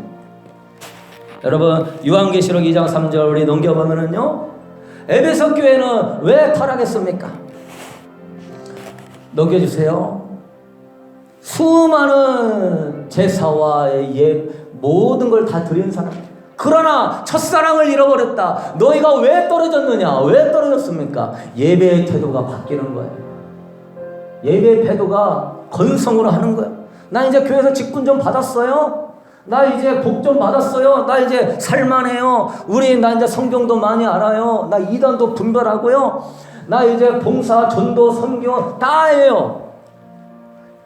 Speaker 1: 여러분 요한계시록 2장 3절 우리 넘겨보면은요 에베소 교회는 왜 타락했습니까? 넘겨주세요. 수많은 제사와 모든 걸 다 드린 사람. 그러나 첫사랑을 잃어버렸다. 너희가 왜 떨어졌느냐? 왜 떨어졌습니까? 예배의 태도가 바뀌는 거예요. 예배의 태도가 건성으로 하는 거예요. 나 이제 교회에서 직분 좀 받았어요. 나 이제 복 좀 받았어요. 나 이제 살만해요. 나 이제 성경도 많이 알아요. 나 이단도 분별하고요. 나 이제 봉사, 전도, 선교 다 해요.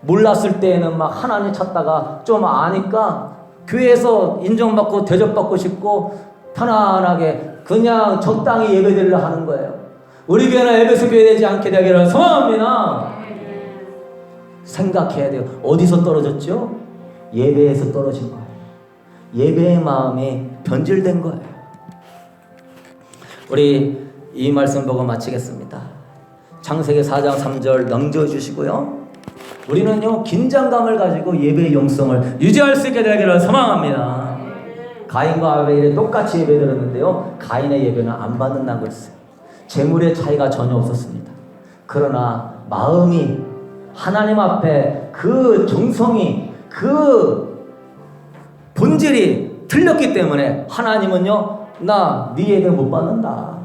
Speaker 1: 몰랐을 때에는 막 하나님 찾다가 좀 아니까 교회에서 인정받고 대접받고 싶고 편안하게 그냥 적당히 예배드리려 하는 거예요. 우리 교회는 에베소 교회 되지 않게 되기를 소망합니다. 생각해야 돼요. 어디서 떨어졌죠? 예배에서 떨어진 거예요. 예배의 마음이 변질된 거예요. 우리 이 말씀 보고 마치겠습니다. 창세기 4장 3절 넘겨주시고요. 우리는요 긴장감을 가지고 예배의 영성을 유지할 수 있게 되기를 소망합니다. 가인과 아벨이 똑같이 예배드렸는데요, 가인의 예배는 안 받는다고 했어요. 재물의 차이가 전혀 없었습니다. 그러나 마음이 하나님 앞에 그 정성이 그 본질이 틀렸기 때문에 하나님은요 나 네 예배 못 받는다.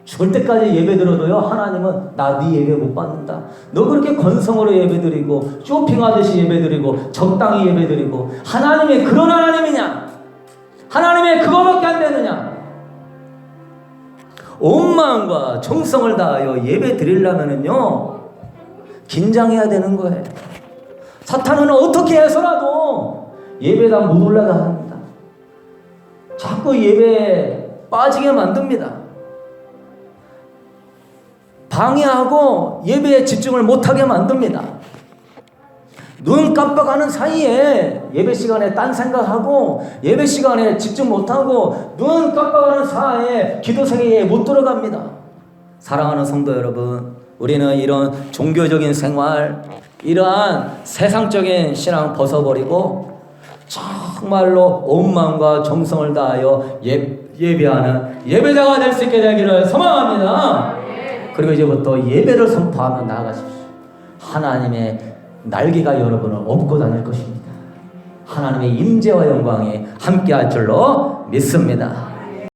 Speaker 1: 죽을 때까지 예배드려도요 하나님은 나 네 예배 못 받는다. 너 그렇게 건성으로 예배드리고 쇼핑하듯이 예배드리고 적당히 예배드리고 하나님의 그런 하나님이냐? 하나님의 그거밖에 안 되느냐? 온 마음과 정성을 다하여 예배 드리려면은요 긴장해야 되는 거예요. 사탄은 어떻게 해서라도 예배당 못 올라가 합니다. 자꾸 예배에 빠지게 만듭니다. 방해하고 예배에 집중을 못하게 만듭니다. 눈 깜빡하는 사이에 예배 시간에 딴 생각하고 예배 시간에 집중 못하고 눈 깜빡하는 사이에 기도 생애에 못 들어갑니다. 사랑하는 성도 여러분, 우리는 이런 종교적인 생활, 이러한 세상적인 신앙 벗어버리고 정말로 온 마음과 정성을 다하여 예배하는 예배자가 될 수 있게 되기를 소망합니다. 그리고 이제부터 예배를 선포하며 나아가십시오. 하나님의 날개가 여러분을 업고 다닐 것입니다. 하나님의 임재와 영광이 함께할 줄로 믿습니다.